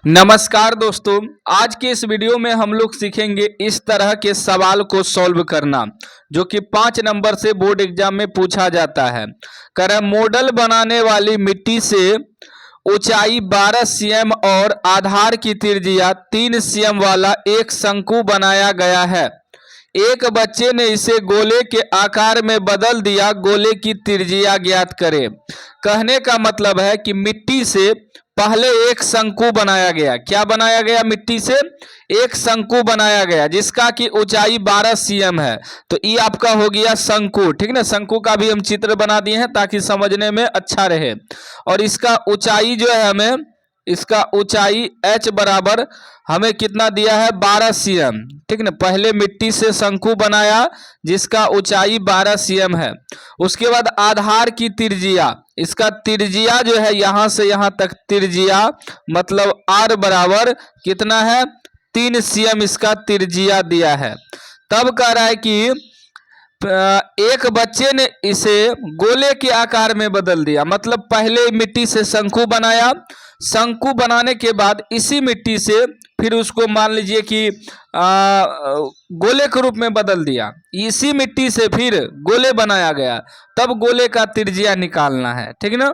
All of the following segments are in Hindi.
नमस्कार दोस्तों, आज के इस वीडियो में हम लोग सीखेंगे इस तरह के सवाल को सॉल्व करना जो कि 5 नंबर से बोर्ड एग्जाम में पूछा जाता है। कह रहा है मॉडल बनाने वाली मिट्टी से ऊंचाई 12 सीएम और आधार की त्रिज्या 3 सीएम वाला एक शंकु बनाया गया है। एक बच्चे ने इसे गोले के आकार में बदल दिया, गोले की त्रिज्या ज्ञात करें। कहने का मतलब है कि मिट्टी से पहले एक शंकु बनाया गया। क्या बनाया गया? मिट्टी से एक शंकु बनाया गया जिसका कि ऊंचाई 12 सीएम है। तो ये आपका हो गया शंकु, ठीक ना। शंकु का भी हम चित्र बना दिए हैं ताकि समझने में अच्छा रहे। और इसका ऊंचाई जो है हमें, इसका ऊंचाई h बराबर हमें कितना दिया है? 12 सीएम, ठीक ना। पहले मिट्टी से शंकु बनाया जिसका ऊंचाई 12 सीएम है। उसके बाद आधार की त्रिज्या, इसका त्रिज्या जो है यहाँ से यहाँ तक त्रिज्या मतलब r बराबर कितना है? 3 सीएम इसका त्रिज्या दिया है। तब कह रहा है कि एक बच्चे ने इसे गोले के आकार में बदल दिया। मतलब पहले मिट्टी से शंकु बनाया, शंकु बनाने के बाद इसी मिट्टी से फिर उसको मान लीजिए कि गोले के रूप में बदल दिया। इसी मिट्टी से फिर गोले बनाया गया, तब गोले का त्रिज्या निकालना है, ठीक ना।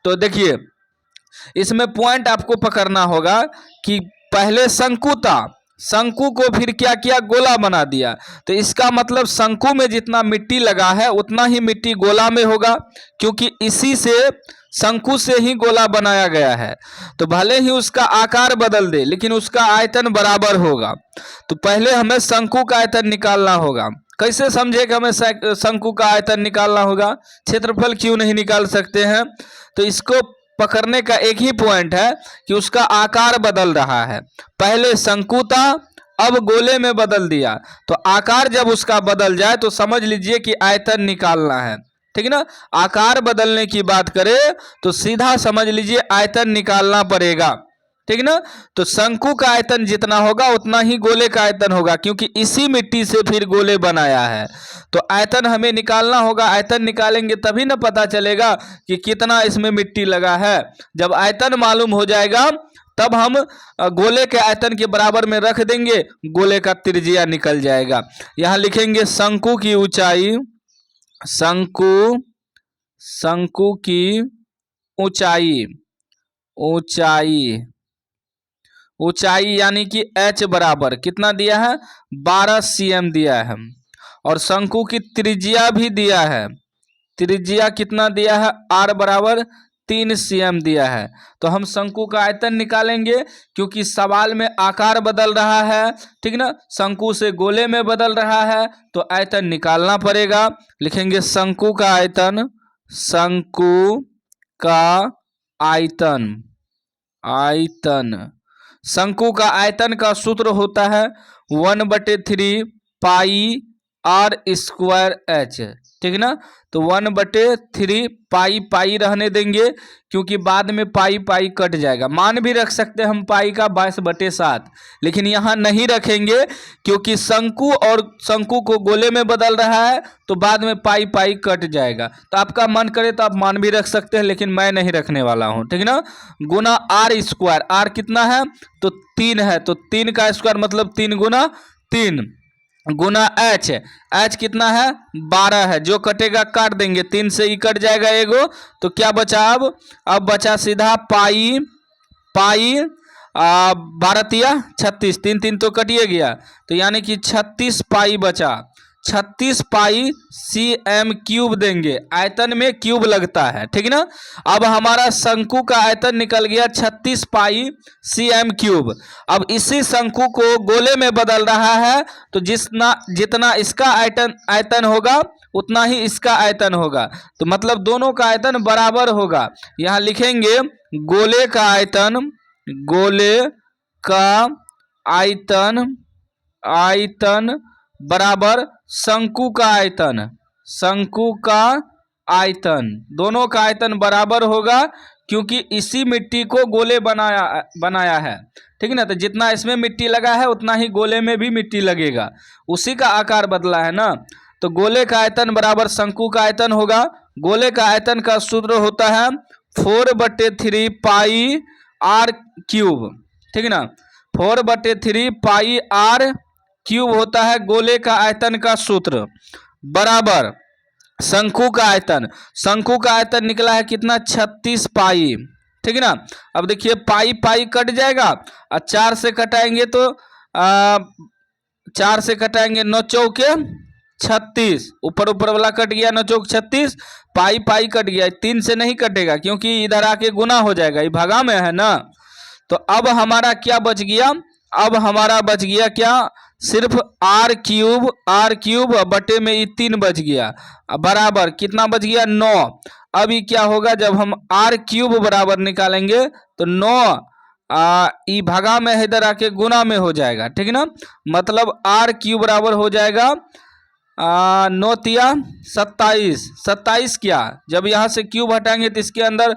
तो देखिए इसमें पॉइंट आपको पकड़ना होगा कि पहले शंकु था, शंकु को फिर क्या किया? गोला बना दिया। तो इसका मतलब शंकु में जितना मिट्टी लगा है उतना ही मिट्टी गोला में होगा, क्योंकि इसी से शंकु से ही गोला बनाया गया है। तो भले ही उसका आकार बदल दे लेकिन उसका आयतन बराबर होगा। तो पहले हमें शंकु का आयतन निकालना होगा। कैसे समझे कि हमें शंकु का आयतन निकालना होगा? क्षेत्रफल क्यों नहीं निकाल सकते हैं? तो इसको पकड़ने का एक ही पॉइंट है कि उसका आकार बदल रहा है। पहले शंकु था, अब गोले में बदल दिया। तो आकार जब उसका बदल जाए तो समझ लीजिए कि आयतन निकालना है, ठीक ना। आकार बदलने की बात करें तो सीधा समझ लीजिए आयतन निकालना पड़ेगा, ठीक ना। तो शंकु का आयतन जितना होगा उतना ही गोले का आयतन होगा, क्योंकि इसी मिट्टी से फिर गोले बनाया है। तो आयतन हमें निकालना होगा। आयतन निकालेंगे तभी ना पता चलेगा कि कितना इसमें मिट्टी लगा है। जब आयतन मालूम हो जाएगा तब हम गोले के आयतन के बराबर में रख देंगे, गोले का त्रिज्या निकल जाएगा। यहाँ लिखेंगे शंकु की ऊंचाई, शंकु की ऊंचाई, ऊंचाई यानी कि h बराबर कितना दिया है? 12 सीएम दिया है। और शंकु की त्रिज्या भी दिया है। त्रिज्या कितना दिया है? r बराबर 3 सीएम दिया है। तो हम शंकु का आयतन निकालेंगे, क्योंकि सवाल में आकार बदल रहा है, ठीक ना। शंकु से गोले में बदल रहा है तो आयतन निकालना पड़ेगा। लिखेंगे शंकु का आयतन, शंकु का आयतन, शंकु का आयतन का सूत्र होता है 1/3 पाई r स्क्वायर h, ठीक ना। तो 1/3 पाई रहने देंगे, क्योंकि बाद में पाई कट जाएगा। मान भी रख सकते हैं हम पाई का 22/7, लेकिन यहाँ नहीं रखेंगे क्योंकि शंकु और शंकु को गोले में बदल रहा है तो बाद में पाई कट जाएगा। तो आपका मन करे तो आप मान भी रख सकते हैं, लेकिन मैं नहीं रखने वाला हूँ, ठीक ना। गुना r स्क्वायर, r कितना है? तो 3 है, तो 3 का स्क्वायर मतलब 3 गुना 3 गुना h कितना है? 12 है। जो कटेगा काट देंगे, 3 से ही कट जाएगा एगो। तो क्या बचा? अब बचा सीधा पाई 12 36, 3 तो कटिए गया, तो यानी कि 36 पाई बचा। 36 पाई cm³ देंगे। आयतन में क्यूब लगता है, ठीक ना। अब हमारा शंकु का आयतन निकल गया 36 पाई cm³। अब इसी शंकु को गोले में बदल रहा है तो जितना इसका आयतन होगा उतना ही इसका आयतन होगा। तो मतलब दोनों का आयतन बराबर होगा। यहाँ लिखेंगे गोले का आयतन बराबर शंकु का आयतन, दोनों का आयतन बराबर होगा, क्योंकि इसी मिट्टी को गोले बनाया है, ठीक ना। तो जितना इसमें मिट्टी लगा है उतना ही गोले में भी मिट्टी लगेगा, उसी का आकार बदला है ना। तो गोले का आयतन बराबर शंकु का आयतन होगा। गोले का आयतन का सूत्र होता है 4/3 पाई r³ ठीक ना। 4/3 पाई आर क्यूब होता है गोले का आयतन का सूत्र, बराबर शंकु का आयतन। शंकु का आयतन निकला है कितना, 36 पाई, ठीक है ना। अब देखिए पाई पाई कट जाएगा और 4 से कटाएंगे तो 4 से कटाएंगे 9 चौके 36, ऊपर ऊपर वाला कट गया, 9 चौक 36, पाई पाई कट गया, 3 से नहीं कटेगा क्योंकि इधर आके गुना हो जाएगा, ये भागा में है ना। तो अब हमारा क्या बच गया, अब हमारा बच गया क्या, सिर्फ आर क्यूब बटे में ये 3 बच गया, बराबर कितना बच गया 9। अब ये क्या होगा, जब हम आर क्यूब बराबर निकालेंगे तो 9 ई भागा में इधर आके गुना में हो जाएगा, ठीक है ना। मतलब आर क्यूब बराबर हो जाएगा 9 तिया 27, 27 क्या, जब यहाँ से क्यूब हटाएंगे तो इसके अंदर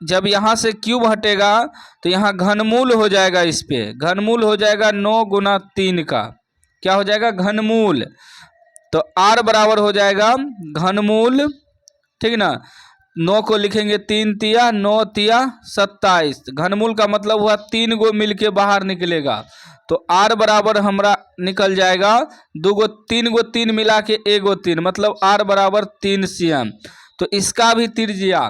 जब यहाँ से क्यूब हटेगा तो यहाँ घनमूल हो जाएगा, इस पे घनमूल हो जाएगा 9 गुना 3 का, क्या हो जाएगा घनमूल। तो आर बराबर हो जाएगा घनमूल, ठीक ना। 9 को लिखेंगे 3 तिया 9 तिया 27, घनमूल का मतलब हुआ 3 गो मिल के बाहर निकलेगा, तो आर बराबर हमारा निकल जाएगा 2 गो 3 गो 3 मिला के 1 गो 3, मतलब आर बराबर 3 cm। तो इसका भी त्रिज्या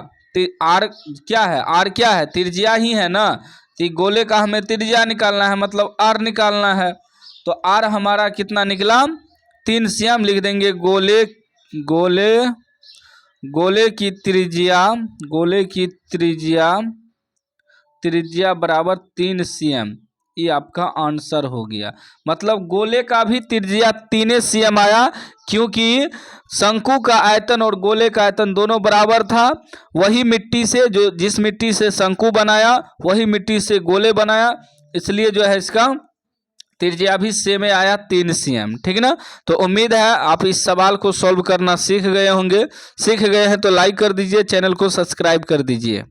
आर क्या है, आर क्या है, त्रिज्या ही है ना। तो गोले का हमें त्रिज्या निकालना है, मतलब आर निकालना है। तो आर हमारा कितना निकला 3 cm, लिख देंगे गोले की त्रिज्या बराबर 3 cm, ये आपका आंसर हो गया। मतलब गोले का भी त्रिज्या 3 cm आया, क्योंकि शंकु का आयतन और गोले का आयतन दोनों बराबर था। वही मिट्टी से जिस मिट्टी से शंकु बनाया वही मिट्टी से गोले बनाया, इसलिए जो है इसका त्रिज्या भी सेम आया 3 cm, ठीक ना। तो उम्मीद है आप इस सवाल को सॉल्व करना सीख गए होंगे। सीख गए हैं तो लाइक कर दीजिए, चैनल को सब्सक्राइब कर दीजिए।